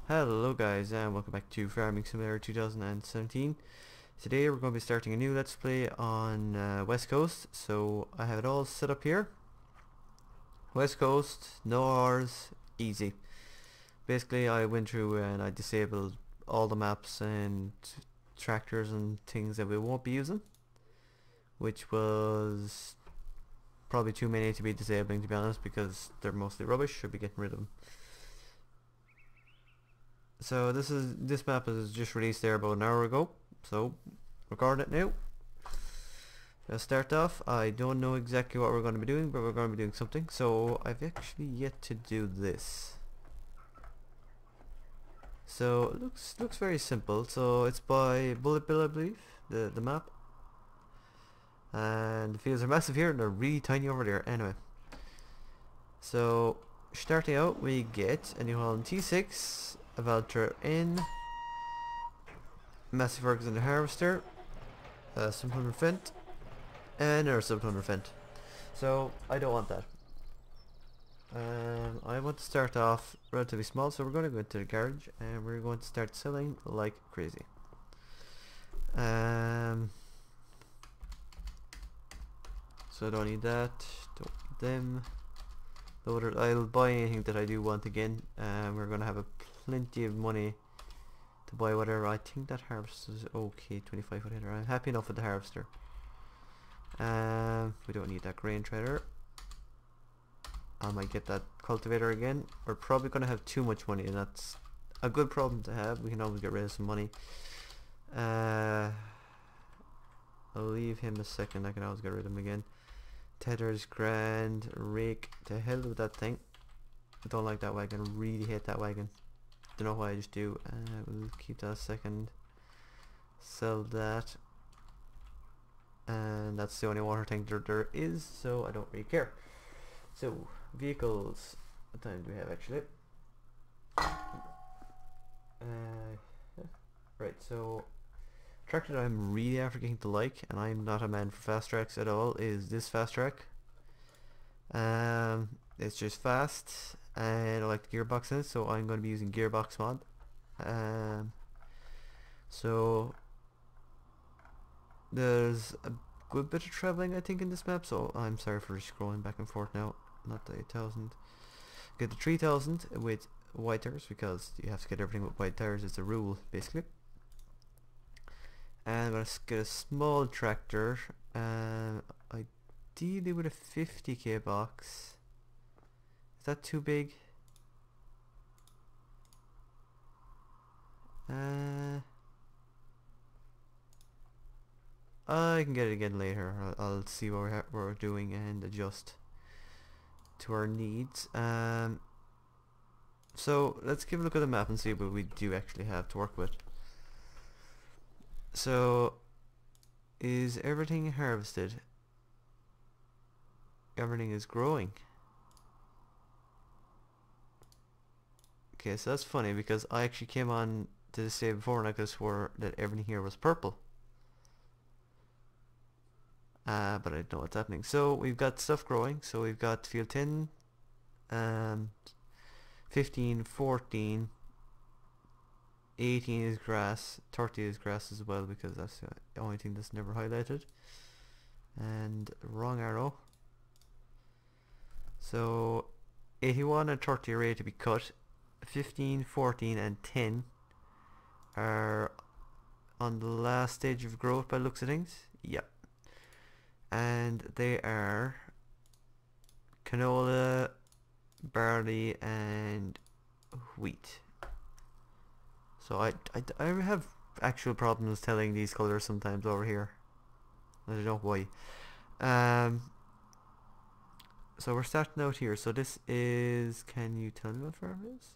Hello guys and welcome back to Farming Simulator 2017. Today we're going to be starting a new Let's Play on West Coast. So I have it all set up here. West Coast, no R's, easy. Basically I went through and I disabled all the maps and tractors and things that we won't be using, which was probably too many to be disabling, to be honest, because they're mostly rubbish. Should be getting rid of them. So this map is just released there about an hour ago, so record it now. Let's start off. I don't know exactly what we're going to be doing, but we're going to be doing something. So I've actually yet to do this. So it looks very simple. So it's by Bullet Bill, I believe, the map. And the fields are massive here and they're really tiny over there. Anyway, so starting out we get a New Holland T6, a Valtra N, Massive Ferguson Harvester, a 700 Fent, and another 700 Fent. So I don't want that. I want to start off relatively small, so we're going to go into the garage and we're going to start selling like crazy. So I don't need that, don't need them. I'll buy anything that I do want again. We're going to have plenty of money to buy whatever. I think that harvester is okay, 25 foot header. I'm happy enough with the harvester. We don't need that grain trailer. I might get that cultivator again. We're probably going to have too much money, and that's a good problem to have. We can always get rid of some money. I'll leave him a second. I can always get rid of him again. Tether's grand. Rake, to hell with that thing. I don't like that wagon. Really hate that wagon. Don't know why, I just do. We'll keep that a second. Sell that. And that's the only water tank there is, so I don't really care. So vehicles, what time do we have actually? Right, so tractor that I'm really after getting to like, and I'm not a man for fast tracks at all, is this fast track. It's just fast and I like the gearbox in it, so I'm going to be using gearbox mod. So there's a good bit of traveling I think in this map, so I'm sorry for scrolling back and forth now. Not the 8,000. Get the 3,000 with white tires, because you have to get everything with white tires. It's a rule basically. And I'm going to get a small tractor, ideally with a 50k box. Is that too big? I can get it again later. I'll see what we're doing and adjust to our needs. So let's give a look at the map and see what we do actually have to work with. So is everything harvested? Everything is growing. Okay, so that's funny because I actually came on to this day before and I could have swore that everything here was purple. But I don't know what's happening. So we've got stuff growing. So we've got field 10, 15, 14, 18 is grass, 30 is grass as well, because that's the only thing that's never highlighted. And wrong arrow. So 81 and 30 are ready to be cut. 15, 14 and 10 are on the last stage of growth by the looks of things. Yep. And they are canola, barley and wheat. So I have actual problems telling these colors sometimes over here. I don't know why. So we're starting out here. So this is, can you tell me what farm it is?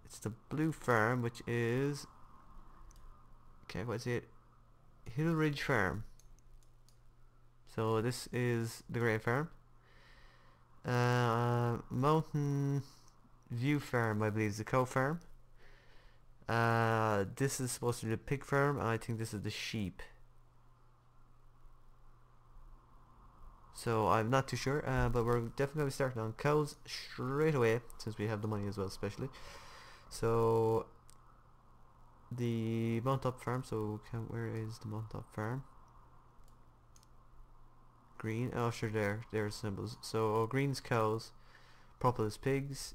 It's the blue farm, which is, okay, what's it? Hill Ridge Farm. So this is the grain farm. Mountain View Farm, I believe, is the cow farm. This is supposed to be the pig farm, and I think this is the sheep. So I'm not too sure, but we're definitely going to be starting on cows straight away, since we have the money as well, especially. So the mount up farm. So where is the mount up farm? Green. Oh sure, there's symbols. So green's cows, purple is pigs,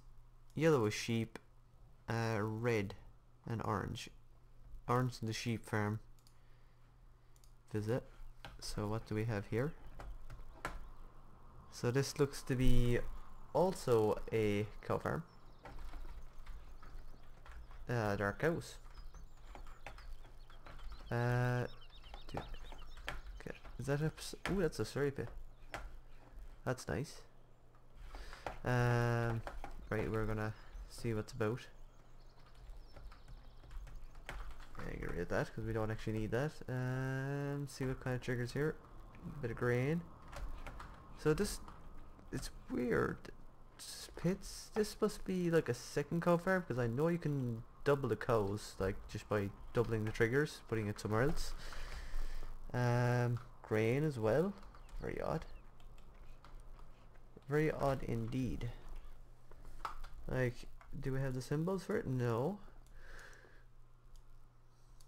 yellow is sheep, red and orange. Orange in the sheep farm. Visit. So what do we have here? So this looks to be also a cow farm. There are cows. Okay. Is that a... Ooh, that's a sorry pit. That's nice. Right, we're gonna see what's about. Get rid of that because we don't actually need that. See what kind of triggers here. A bit of grain. So this, it's weird. Pits. This must be like a second cow farm because I know you can double the cows like just by doubling the triggers, putting it somewhere else. Grain as well. Very odd. Very odd indeed. Like, do we have the symbols for it? No.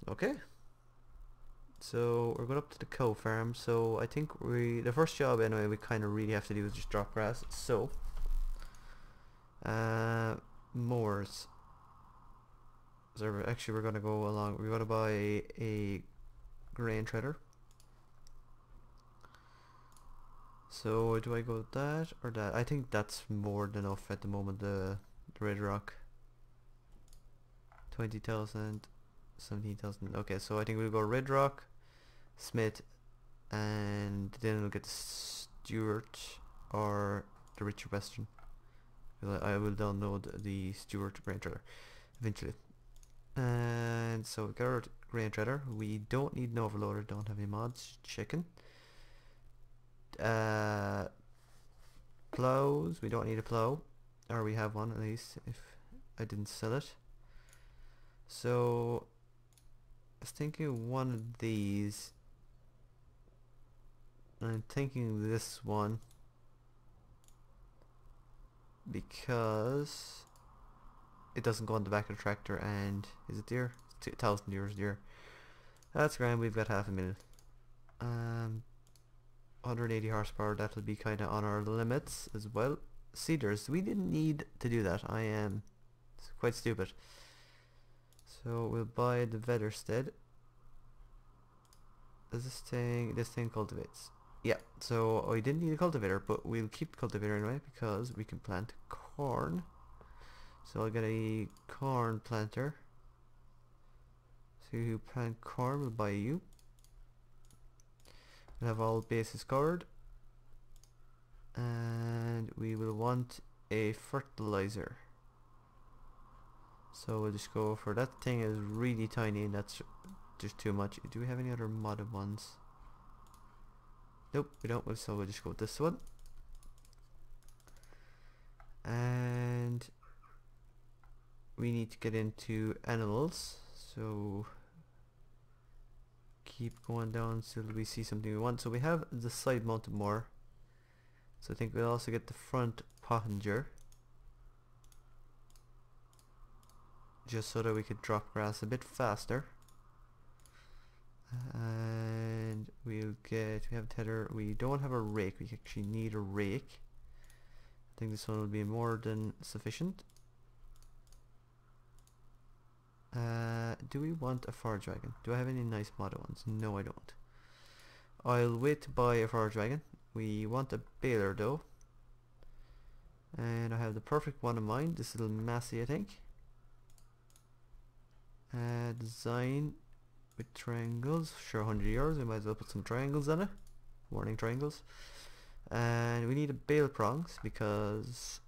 Okay. So we're going up to the cow farm. So I think the first job anyway we kind of really have to do is just drop grass. So moors. So actually we're going to go along. We're going to buy a grain shredder. So do I go with that or that? I think that's more than enough at the moment. The red rock. 20,000. 17,000. Okay, so I think we'll go red rock, Smith, and then we'll get the Stewart or the Richard Western. I will download the Stewart grain shredder eventually. And so we got our grain shredder. We don't need an overloader. Don't have any mods. Chicken. Plows. We don't need a plow, or we have one at least. If I didn't sell it. So I was thinking one of these. I'm thinking this one because it doesn't go on the back of the tractor. And is it deer? 2,000 euros deer. That's grand. We've got 500,000. 180 horsepower. That'll be kind of on our limits as well. Cedars. We didn't need to do that. I am quite stupid. So we'll buy the Vetterstead. Does this thing cultivates? Yeah, so we didn't need a cultivator, but we'll keep the cultivator anyway because we can plant corn. So I'll get a corn planter. So you plant corn, we'll buy you. We'll have all bases covered. And we will want a fertilizer. So we'll just go for that. Thing is really tiny and that's just too much. Do we have any other modded ones? Nope, we don't. So we'll just go with this one. And we need to get into animals. So keep going down till we see something we want. So we have the side mounted mower. So I think we'll also get the front pottinger. Just so that we could drop grass a bit faster. And we have a tether. We don't have a rake. We actually need a rake. I think this one will be more than sufficient. Do we want a forage wagon? Do I have any nice model ones? No, I don't. I'll wait to buy a forage wagon. We want a baler though. And I have the perfect one in mind. This little Massey, I think. Design with triangles. Sure, 100 euros. We might as well put some triangles on it. Warning triangles. And we need a bale prongs because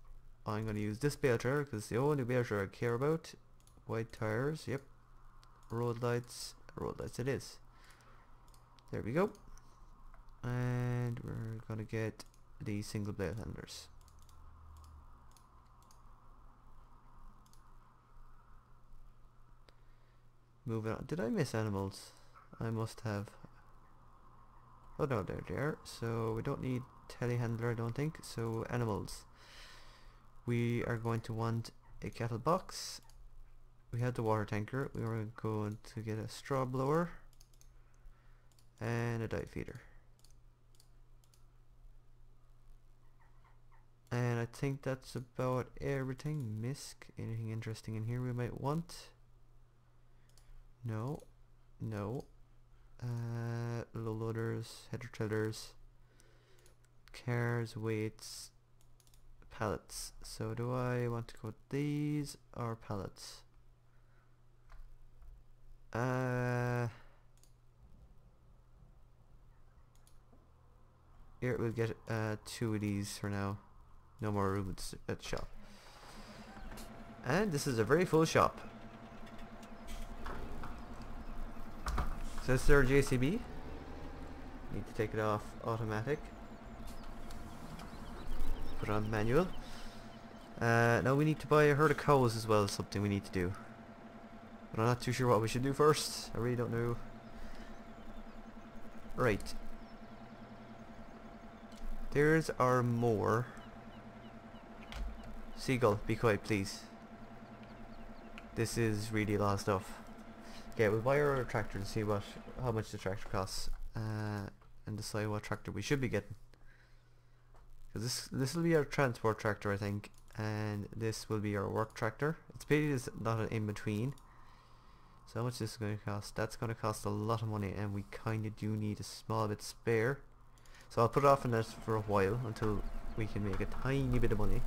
I'm going to use this bale trailer because it's the only bale trailer I care about. White tires, yep. Road lights it is. There we go. And we're going to get the single blade handlers. Moving on. Did I miss animals? I must have. Oh no, they're there. So we don't need telehandler, I don't think. So animals. We are going to want a cattle box. we had the water tanker. We were going to get a straw blower and a dye feeder. And I think that's about everything. Misc, anything interesting in here we might want? No. No. Low loaders, header tillers, cars, weights, pallets. So do I want to go with these or pallets? Here we'll get 2 of these for now. No more room at the shop. And this is a very full shop. So this is our JCB. Need to take it off automatic. Put it on manual. Now we need to buy a herd of cows as well, something we need to do. But I'm not too sure what we should do first. I really don't know. Right. There's our mower. Seagull, be quiet please. This is really a lot of stuff. Okay, we'll buy our tractor and see how much the tractor costs, and decide what tractor we should be getting. Because this will be our transport tractor, I think, and this will be our work tractor. It's pity it's not an in between. So how much this is going to cost? That's going to cost a lot of money, and we kind of do need a small bit spare. So I'll put it off on this for a while until we can make a tiny bit of money.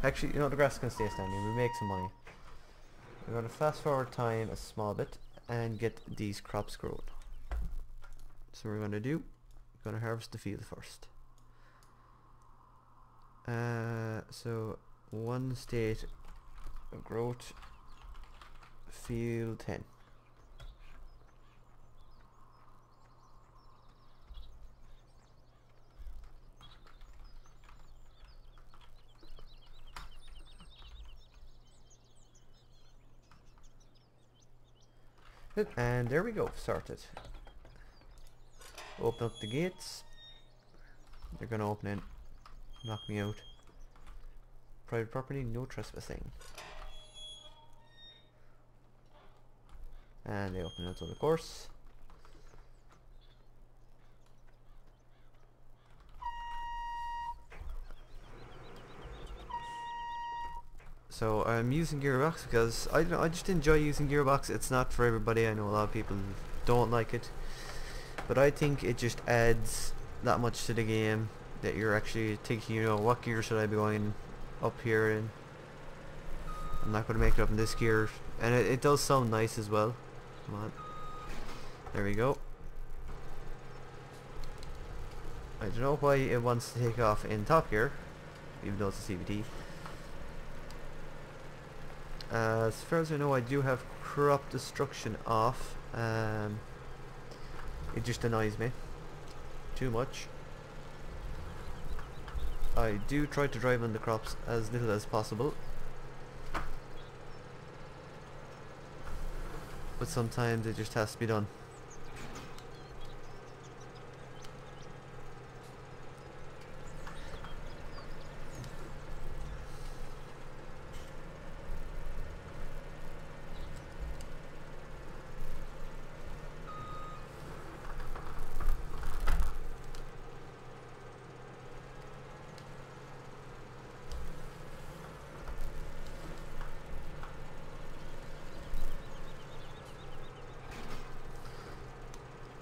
Actually, you know, the grass is going to stay standing. We make some money. We're going to fast forward time a small bit and get these crops grown. So what we're going to do, we're going to harvest the field first. So 1 state of growth, field 10. And there we go, sorted. Open up the gates. They're gonna open in, knock me out. Private property, no trespassing. And they open out of the course. So I'm using gearbox because I just enjoy using gearbox. It's not for everybody. I know a lot of people don't like it, but I think it just adds that much to the game that you're actually thinking, you know, what gear should I be going up here in? I'm not going to make it up in this gear, and it does sound nice as well. Come on, there we go. I don't know why it wants to take off in top gear, even though it's a CVT. As far as I know, I do have crop destruction off. It just annoys me too much. I do try to drive on the crops as little as possible, but sometimes it just has to be done.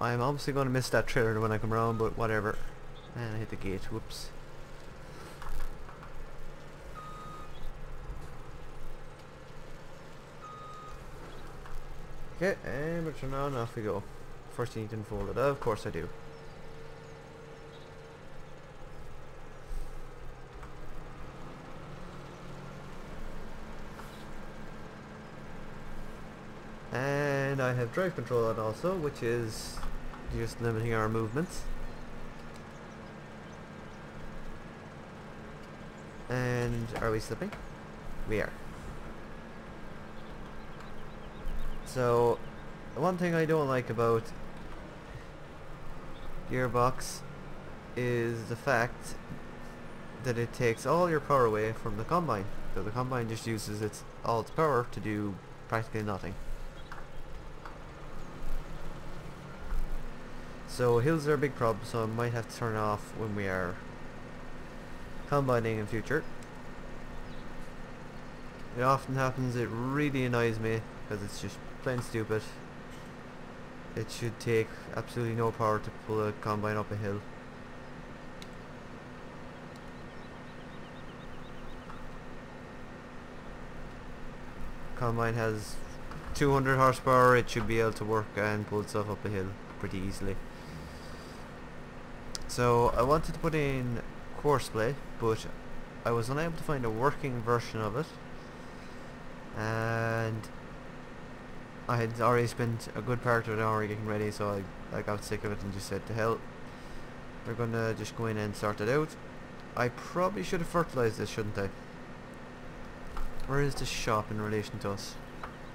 I'm obviously going to miss that trailer when I come around, but whatever. And I hit the gate, whoops. Okay, and we're turning on, off we go. First you need to unfold it. Of course I do. And I have drive control on also, which is just limiting our movements. And are we slipping? We are. So, one thing I don't like about Gearbox is the fact that it takes all your power away from the combine. So the combine just uses all its power to do practically nothing. So hills are a big problem, so I might have to turn it off when we are combining in future. It often happens, it really annoys me because it's just plain stupid. It should take absolutely no power to pull a combine up a hill. Combine has 200 horsepower, it should be able to work and pull itself up a hill pretty easily. So I wanted to put in Courseplay, but I was unable to find a working version of it, and I had already spent a good part of an hour getting ready, so I got sick of it and just said to hell, we're gonna just go in and sort it out. I probably should have fertilized this, shouldn't I? Where is the shop in relation to us?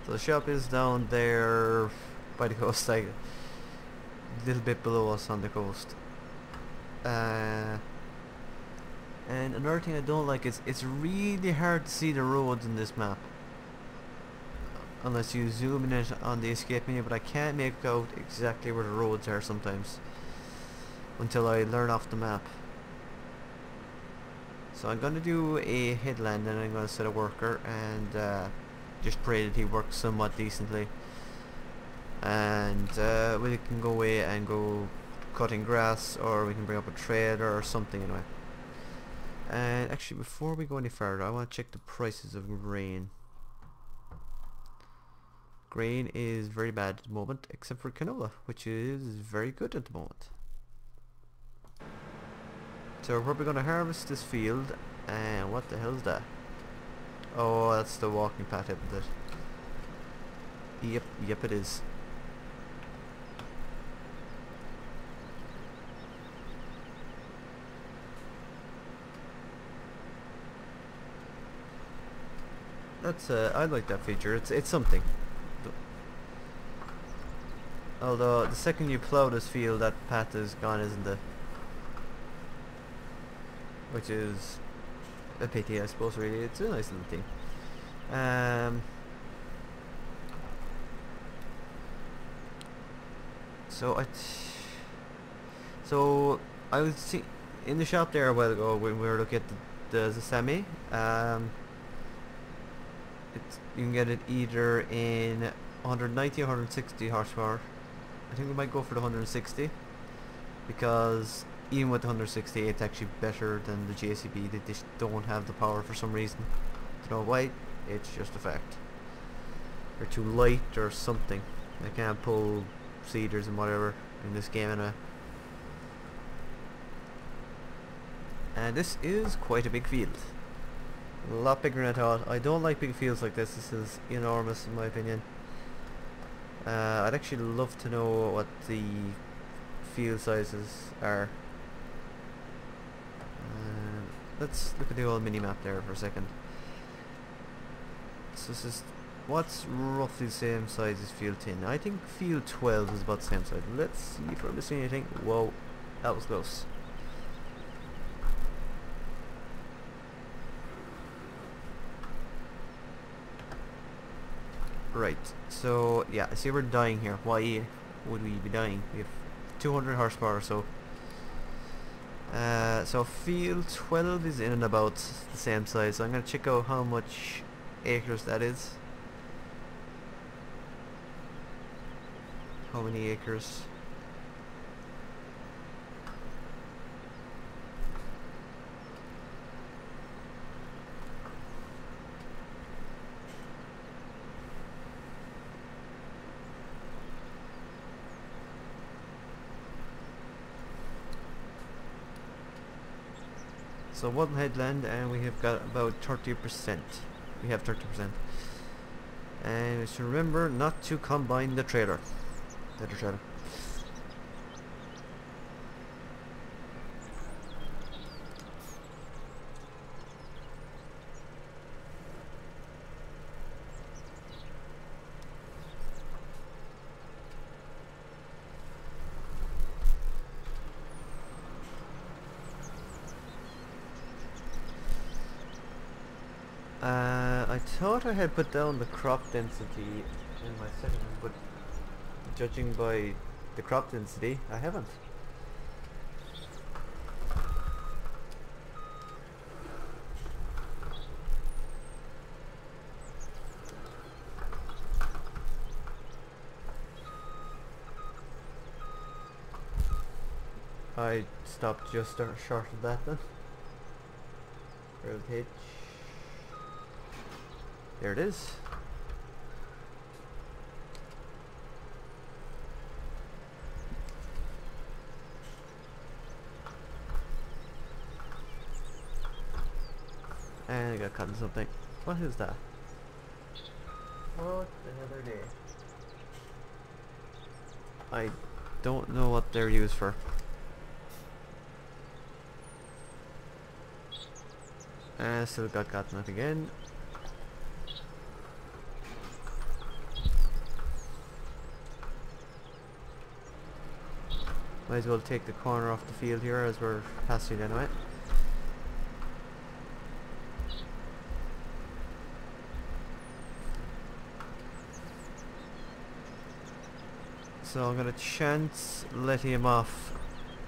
So the shop is down there by the coast, like a little bit below us on the coast. And another thing I don't like is it's really hard to see the roads in this map unless you zoom in it on the escape menu, but I can't make out exactly where the roads are sometimes until I learn off the map. So I'm going to do a headland and I'm going to set a worker and just pray that he works somewhat decently, and we can go away and go cutting grass, or we can bring up a trader or something anyway. And actually, before we go any further, I want to check the prices of grain. Grain is very bad at the moment, except for canola, which is very good at the moment. So we're probably going to harvest this field, and what the hell is that? Oh, that's the walking path, isn't it? Yep it is. That's I like that feature. It's something. Although the second you plow this field, that path is gone, isn't it? Which is a pity, I suppose. Really, it's a nice little thing. So I was in the shop there a while ago when we were looking at the semi. You can get it either in 190 or 160 horsepower. I think we might go for the 160 because even with the 160 it's actually better than the JCB. They just don't have the power for some reason. Don't know why, it's just a fact. They're too light or something. They can't pull cedars and whatever in this game anyway. And this is quite a big field. A lot bigger than I thought. I don't like big fields like this. This is enormous in my opinion. I'd actually love to know what the field sizes are. Let's look at the old mini-map there for a second. So this is what's roughly the same size as field 10. I think field 12 is about the same size. Let's see if we're missing anything. Whoa, that was close. Right, so yeah, I see we're dying here. Why would we be dying? We have 200 horsepower, so field 12 is in and about the same size. So I'm gonna check out how much acres that is. How many acres? So one headland and we have got about 30%. We have 30%. And we should remember not to combine the trailer. The trailer. I thought I had put down the crop density in my settings, but judging by the crop density, I haven't. I stopped just short of that then. Rotate. There it is. And I got caught in something. What is that? What the hell are they? I don't know what they're used for. And still got caught in it again. Might as well take the corner off the field here as we're passing it anyway. So I'm gonna chance letting him off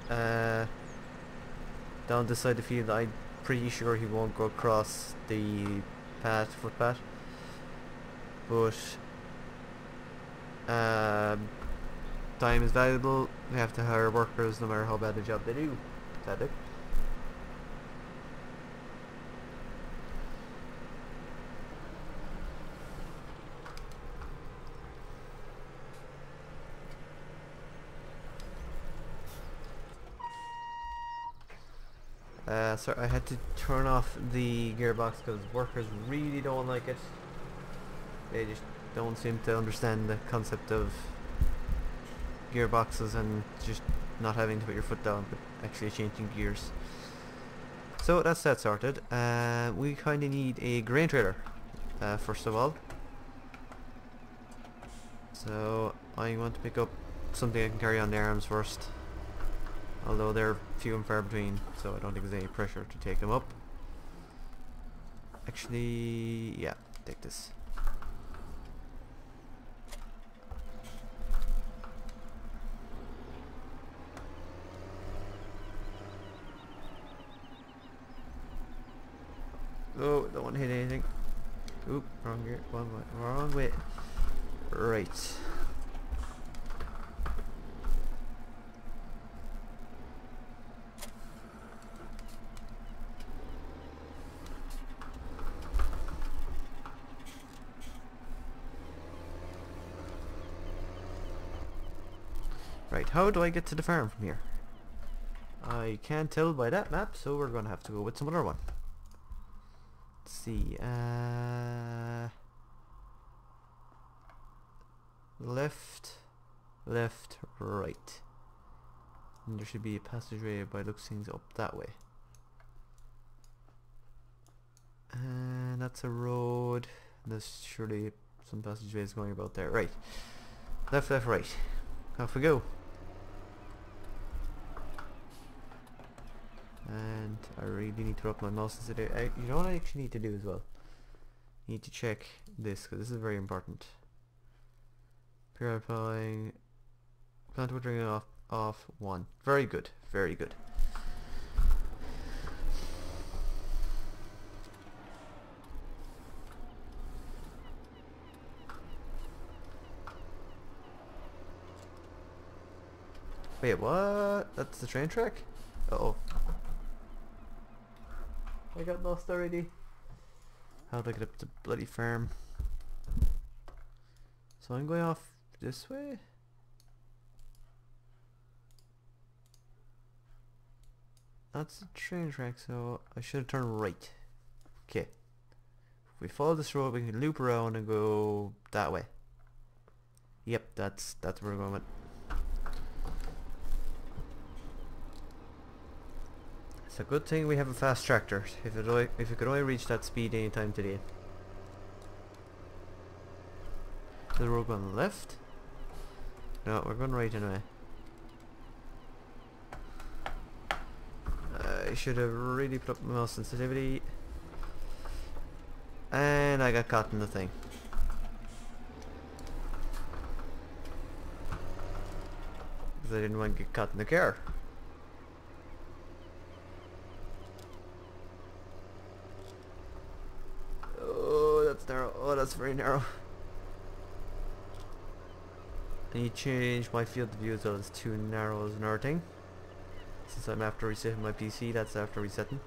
down this side of the field. I'm pretty sure he won't go across the footpath, but time is valuable. We have to hire workers no matter how bad a job they do. Static. Sorry, I had to turn off the gearbox because workers really don't like it. They just don't seem to understand the concept of gearboxes and just not having to put your foot down but actually changing gears. So that's that sorted. We kind of need a grain trailer first of all. So I want to pick up something I can carry on the arms first. Although they're few and far between, so I don't think there's any pressure to take them up. Actually, yeah, take this. Oh, don't want to hit anything. Oop, wrong gear, wrong way. Right. Right, how do I get to the farm from here? I can't tell by that map, so we're gonna have to go with some other one. Let's see, left, right. And there should be a passageway by looks things up that way. And that's a road. There's surely some passageways going about there. Right. Left, right. Off we go. And I really need to put up my mouse today. You know what I actually need to do as well? I need to check this because this is very important. Purifying. Plant watering off 1. Very good. Very good. Wait, what? That's the train track? Uh-oh. I got lost already. How do I get up to the bloody farm? So I'm going off this way? That's the train track, so I should have turned right. Okay. If we follow this road, we can loop around and go that way. Yep, that's where we're going with. It's a good thing we have a fast tractor. If it could only reach that speed anytime today. The road going left? No, we're going right anyway. I should have really put up my mouse sensitivity. And I got caught in the thing. Because I didn't want to get caught in the car. Oh, that's narrow. Oh, that's very narrow. I need to change my field of view so it's too narrow as another thing. Since I'm after resetting my PC, that's after resetting.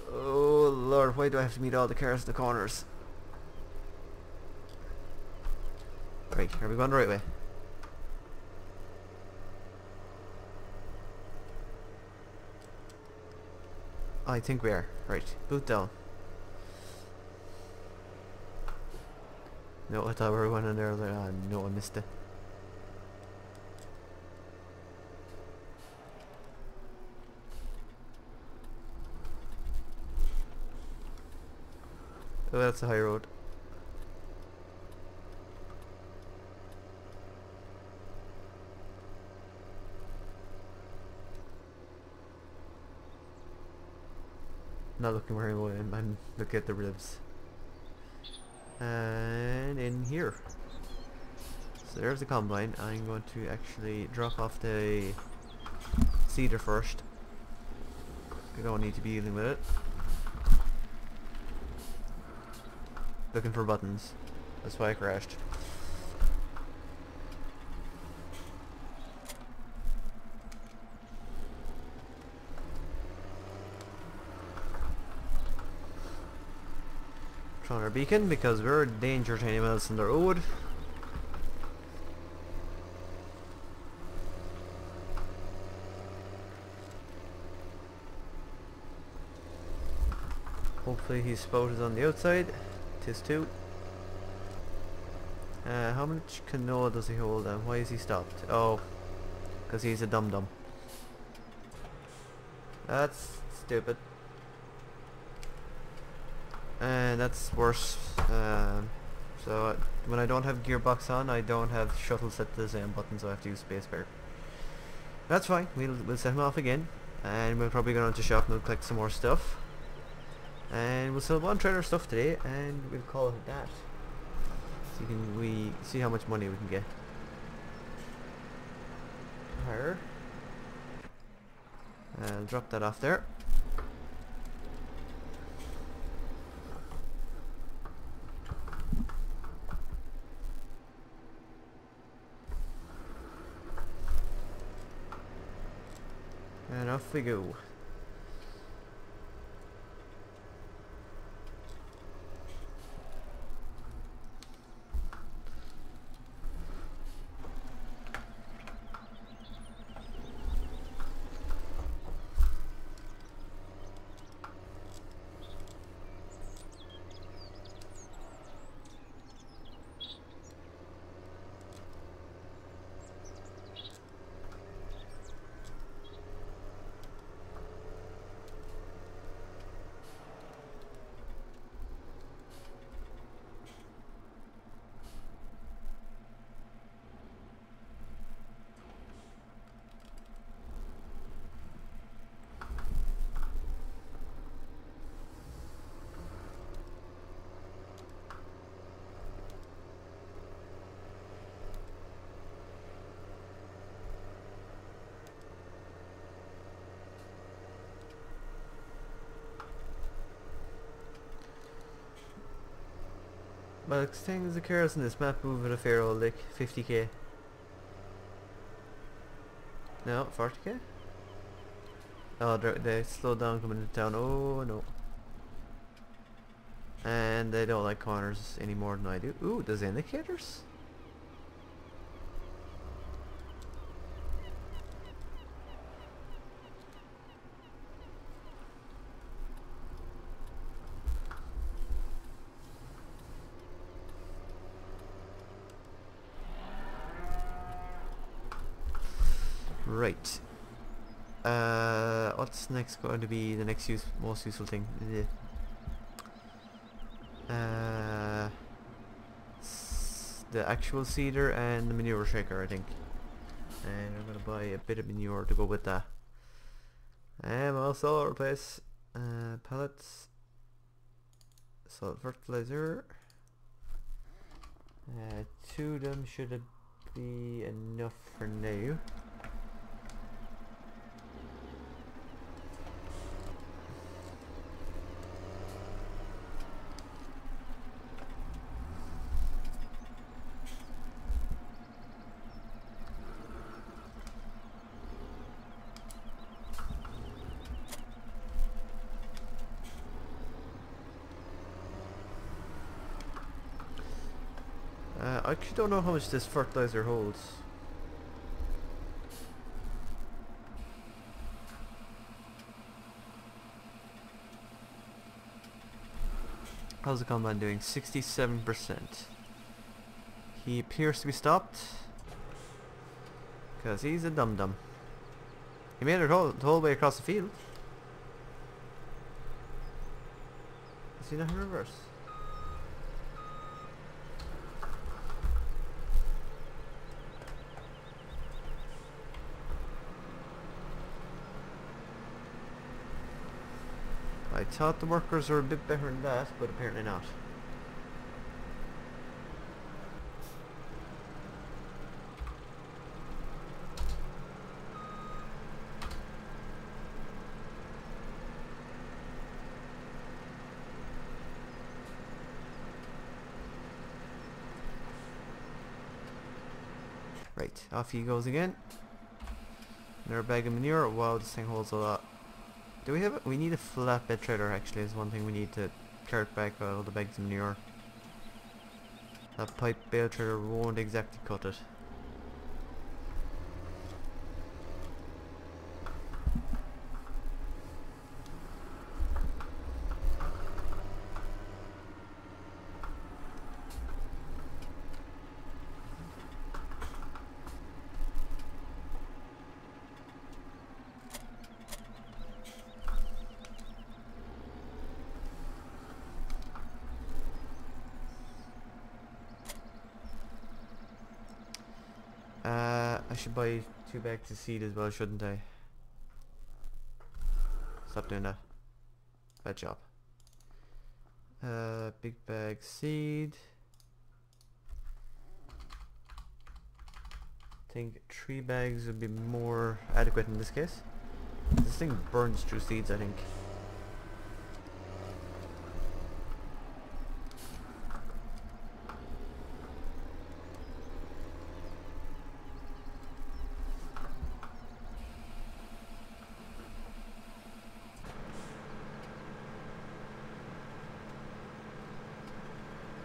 Oh lord, why do I have to meet all the cars in the corners? Right, are we going the right way? I think we are. Right, boot down. No, I thought we were going in there. No, I missed it. Oh, that's a high road. Not looking where I'm looking at the ribs. And in here. So there's the combine. I'm going to actually drop off the cedar first. I don't need to be dealing with it. Looking for buttons. That's why I crashed. Turn our beacon because we're a danger to anyone else on the road. Hopefully he's spotted on the outside. Tis too. How much canola does he hold and why is he stopped? Oh, because he's a dum-dum. That's stupid. And that's worse. So when I don't have gearbox on, I don't have shuttle set to the same button, so I have to use spacebar. That's fine. We'll set him off again, and we'll probably go down to shop and we'll collect some more stuff. And we'll sell one trailer stuff today, and we'll call it that. So we see how much money we can get. Higher. I'll drop that off there. And off we go. Well, extending the cars in this map move at a fair old like 50k. No, 40k? Oh, they slowed down coming into town. Oh no. And they don't like corners any more than I do. Ooh, there's indicators? Right. What's next going to be the next most useful thing? The actual seeder and the manure shaker, I think. And I'm gonna buy a bit of manure to go with that. And also replace pallets. Solid fertilizer. 2 of them should be enough for now. I actually don't know how much this fertilizer holds. How's the combine doing? 67%. He appears to be stopped. Because he's a dum-dum. He made it the whole way across the field. Is he not in reverse? I thought the workers were a bit better than that, but apparently not. Right, off he goes again. Another bag of manure. Wow, this thing holds a lot. Do we have we need a flatbed trailer actually is one thing we need to cart back all the bags of manure. That pipe bale trailer won't exactly cut it. I should buy 2 bags of seed as well, shouldn't I? Stop doing that. Bad job. Big bag seed. I think 3 bags would be more adequate in this case. This thing burns through seeds, I think.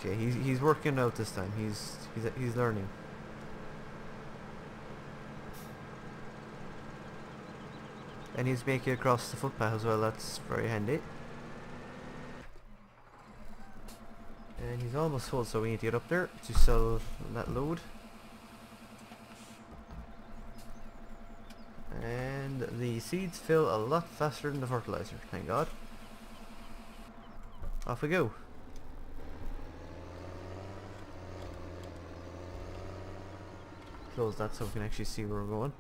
Okay, he's working out this time. He's learning. And he's making it across the footpath as well. That's very handy. And he's almost full, so we need to get up there to sell that load. And the seeds fill a lot faster than the fertilizer. Thank God. Off we go. Close that so we can actually see where we're going.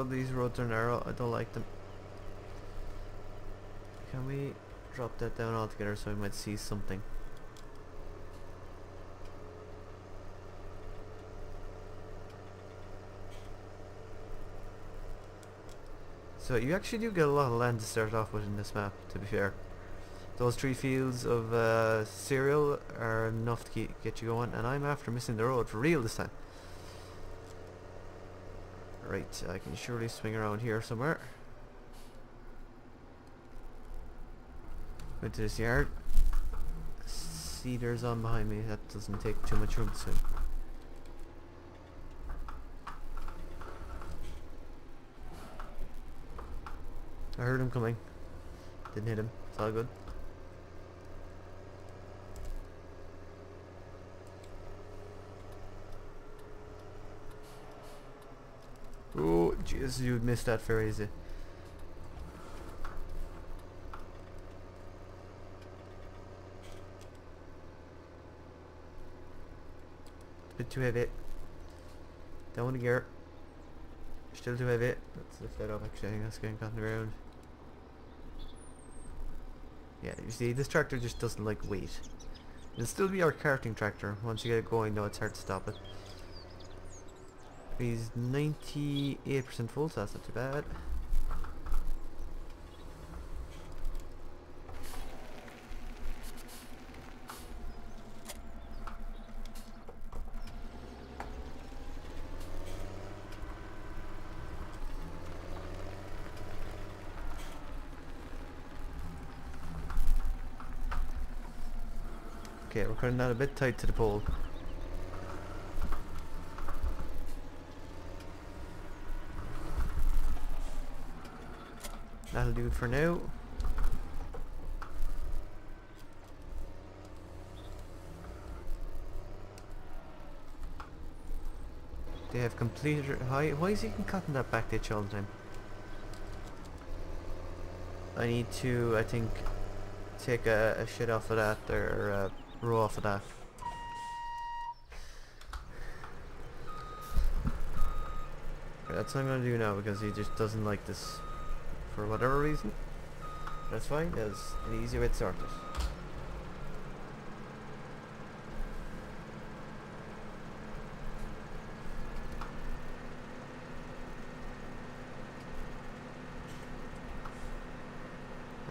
These roads are narrow. I don't like them. Can we drop that down altogether so we might see something? So you actually do get a lot of land to start off with in this map, to be fair. Those 3 fields of cereal are enough to get you going, and I'm after missing the road for real this time. Right, I can surely swing around here somewhere. Go to this yard. Cedars on behind me, that doesn't take too much room to swim. I heard him coming. Didn't hit him, it's all good. Jeez, you'd miss that very easy. Bit too heavy. Down the gear. Still too heavy. Let's lift that up actually. I think that's getting caught in the ground. Yeah, you see, this tractor just doesn't like weight. It'll still be our karting tractor. Once you get it going though, it's hard to stop it. He's 98% full, so that's not too bad. Okay, we're cutting that a bit tight to the pole. That'll do it for now. They have completed. Why is he cutting that back ditch all the time? I need to, I think, take a shit off of that, or a row off of that. Okay, that's what I'm gonna do now because he just doesn't like this for whatever reason. That's fine, there's an easy way to sort it.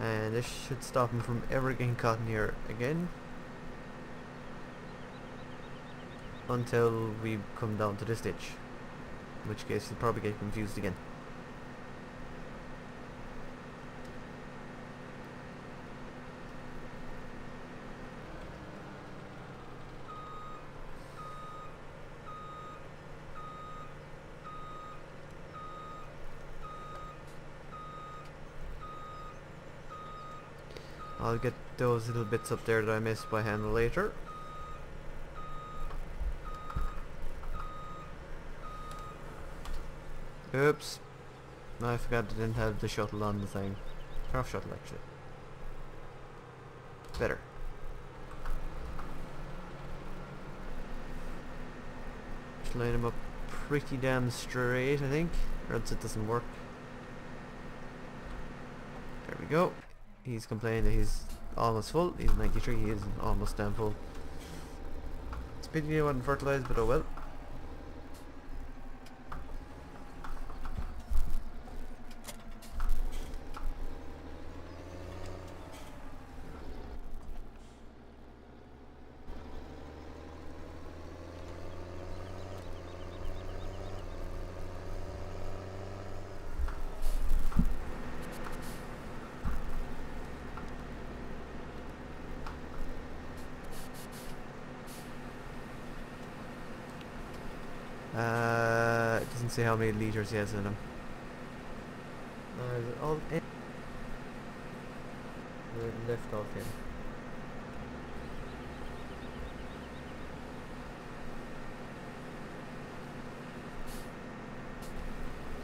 And this should stop him from ever getting caught in here again. Until we come down to this ditch. In which case he'll probably get confused again. I'll get those little bits up there that I missed by hand later. Oops. No, I forgot I didn't have the shuttle on the thing. Turn off shuttle actually. Better. Just line them up pretty damn straight, I think, or else it doesn't work. There we go. He's complaining that he's almost full. He's 93, he is almost damn full. It's a pity he wasn't fertilised, but oh well. It doesn't say how many liters he has in him. Is it all in? Or left off him?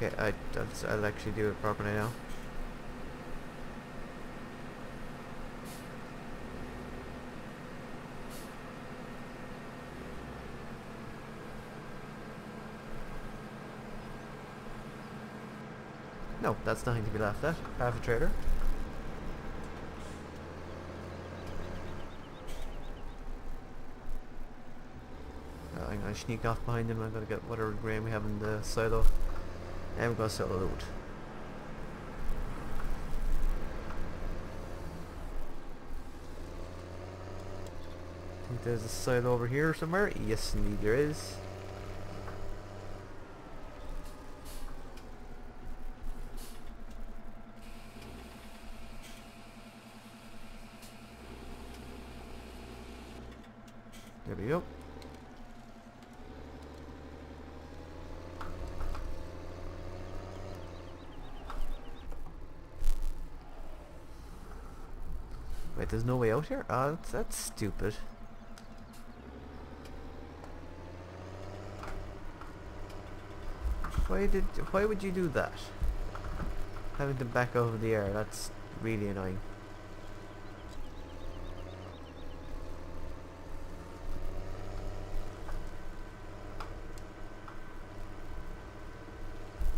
Okay, I'll actually do it properly now. No, that's nothing to be laughed at. Half a trailer. I'm gonna sneak off behind him. I'm gonna get whatever grain we have in the silo. And we're gonna sell a load. I think there's a silo over here somewhere. Yes, indeed there is. There we go. Wait, there's no way out here? Oh, that's stupid. Why would you do that? Having to back over the air, that's really annoying.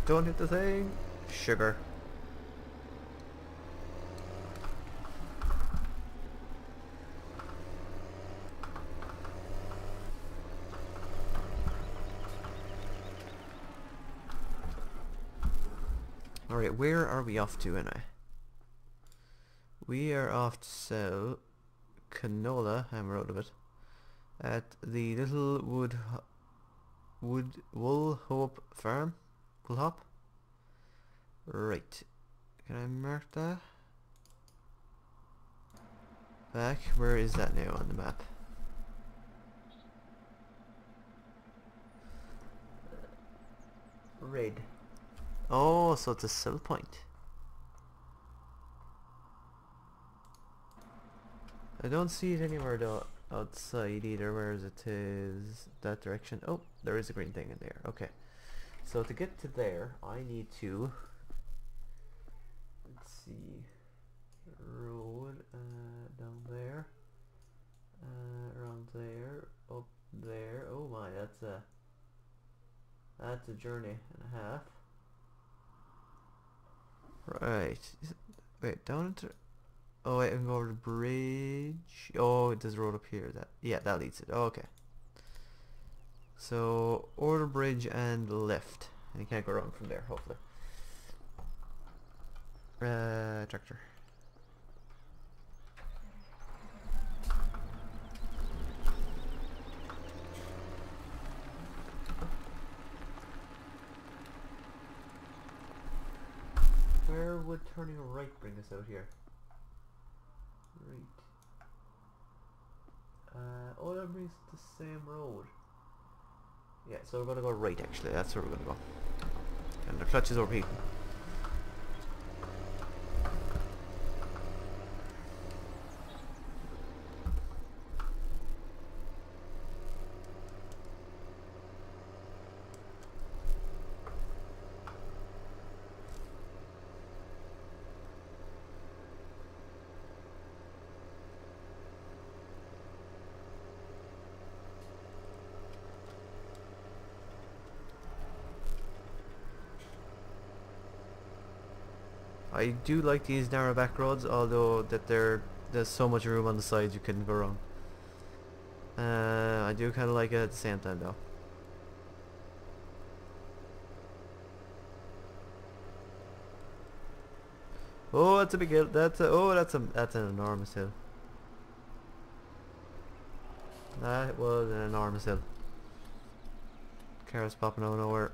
Don't hit the thing! Sugar. Alright, where are we off to anyway? We are off to sell canola, I'm out of it, at the little Wool Hope farm. Wool Hop? Right. Can I mark that? Back, where is that now on the map? Red. Oh, so it's a sell point. I don't see it anywhere though outside either. Where is it? Is that direction? Oh, there is a green thing in there. Okay. So to get to there, I need to, let's see, road down there, around there, up there. Oh my, that's a journey and a half. Right. Wait, down into. Oh wait, I can go over the bridge. Oh, there's a road up here. That leads it. Oh, okay. So over the bridge and left. And you can't go wrong from there, hopefully. Tractor. Where would turning right bring us out here? Right. Oh, that brings the same road. Yeah, so we're gonna go right actually, that's where we're gonna go. And the clutch is overheating. I do like these narrow back roads, although there's so much room on the sides you couldn't go wrong. I do kind of like it at the same time though. Oh, that's a big hill. That's an enormous hill. That was an enormous hill. Cars popping out of nowhere.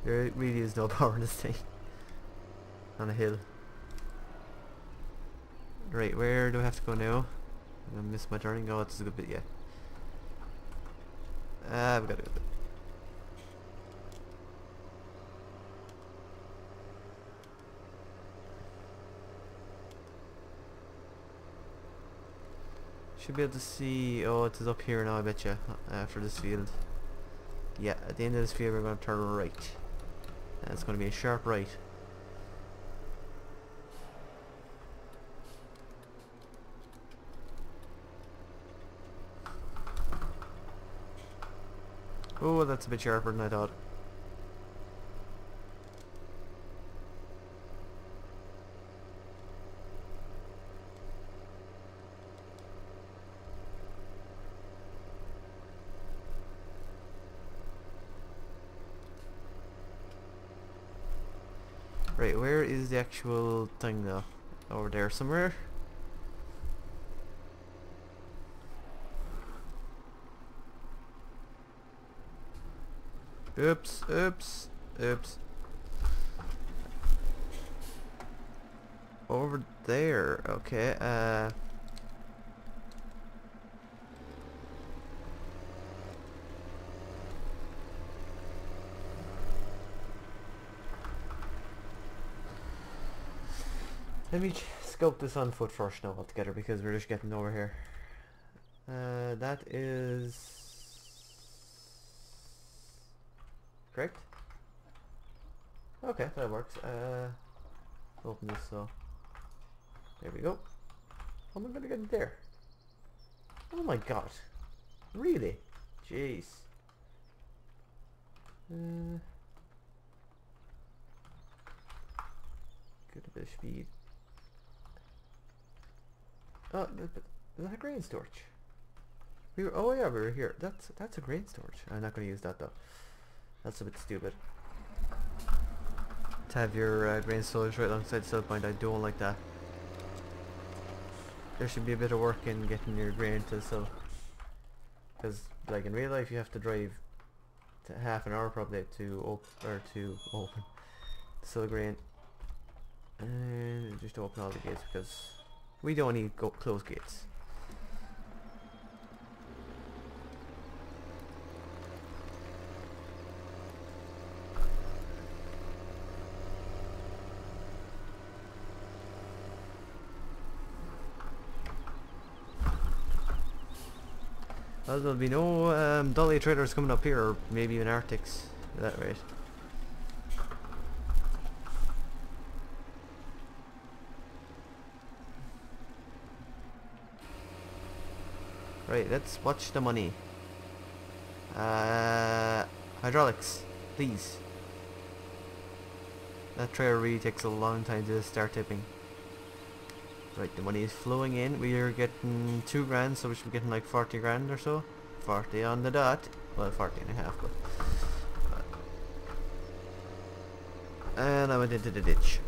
There really is no power in this thing. On a hill. Right, where do I have to go now? I'm gonna miss my turning. Oh, this is a good bit, yeah. I've got to go. Should be able to see. Oh, it is up here now, I bet you. After this field. Yeah, at the end of this field, we're going to turn right. And it's going to be a sharp right. Oh, that's a bit sharper than I thought. Right, where is the actual thing though? Over there somewhere? Oops, oops, oops. Over there, okay, Let me scope this on foot first now altogether because we're just getting over here. That is correct. Okay, that works. Open this so. There we go. How am I gonna get it there? Oh my god. Really? Jeez. Get a bit of speed. Oh, is that a grain storage? Oh yeah, we were here. That's a grain storage. I'm not going to use that though. That's a bit stupid. To have your grain storage right alongside the sell point, I don't like that. There should be a bit of work in getting your grain to sell. Because, like in real life, you have to drive to half an hour probably to open sell grain, and just open all the gates because we don't need close gates. Well, there'll be no dolly traders coming up here, or maybe even Arctics at that rate. Right, let's watch the money. Hydraulics, please. That trailer really takes a long time to start tipping. Right, the money is flowing in. We are getting 2 grand, so we should be getting like 40 grand or so. 40 on the dot. Well, 40 and a half, but. And I went into the ditch.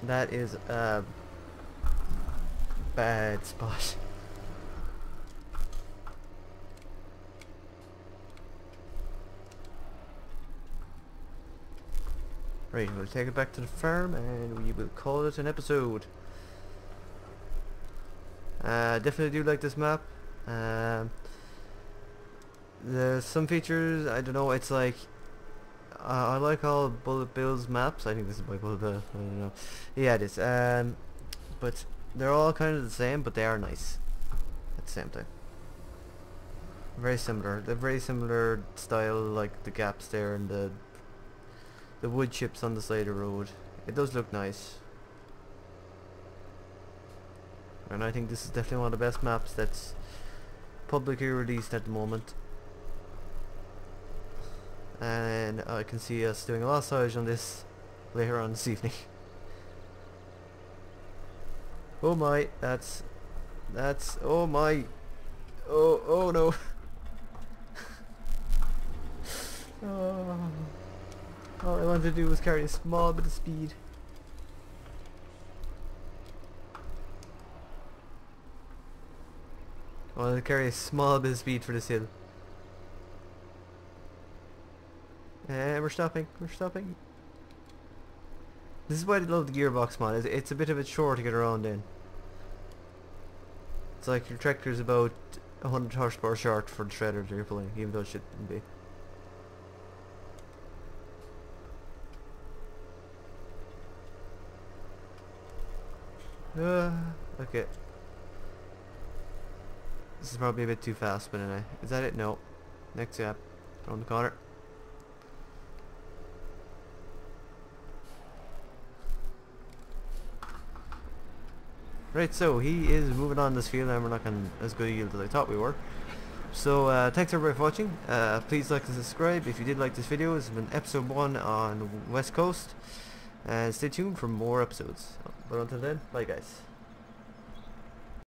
That is a bad spot. Right, we'll take it back to the farm and we will call it an episode. Definitely do like this map. There's some features, I don't know, it's like I like all Bullet Bill's maps. I think this is my Bullet Bill. I don't know. Yeah, it is. But they're all kind of the same, but they are nice at the same time. Very similar. They're very similar style, like the gaps there and the wood chips on the side of the road. It does look nice. And I think this is definitely one of the best maps that's publicly released at the moment. And I can see us doing a lot of silage on this later on this evening. Oh my, that's oh my, oh no. Oh, all I wanted to do was carry a small bit of speed. I wanted to carry a small bit of speed for this hill. And we're stopping. This is why I love the gearbox mod. It's a bit of a chore to get around in. It's like your tractor's about 100 horsepower short for the shredder that you're pulling, even though it shouldn't be. Okay. This is probably a bit too fast, but anyway. Is that it? No. Next gap. Around the corner. Right, so he is moving on this field and we're not getting as good a yield as I thought we were. So thanks everybody for watching. Please like and subscribe if you did like this video. This has been episode 1 on West Coast. And stay tuned for more episodes. But until then, bye guys.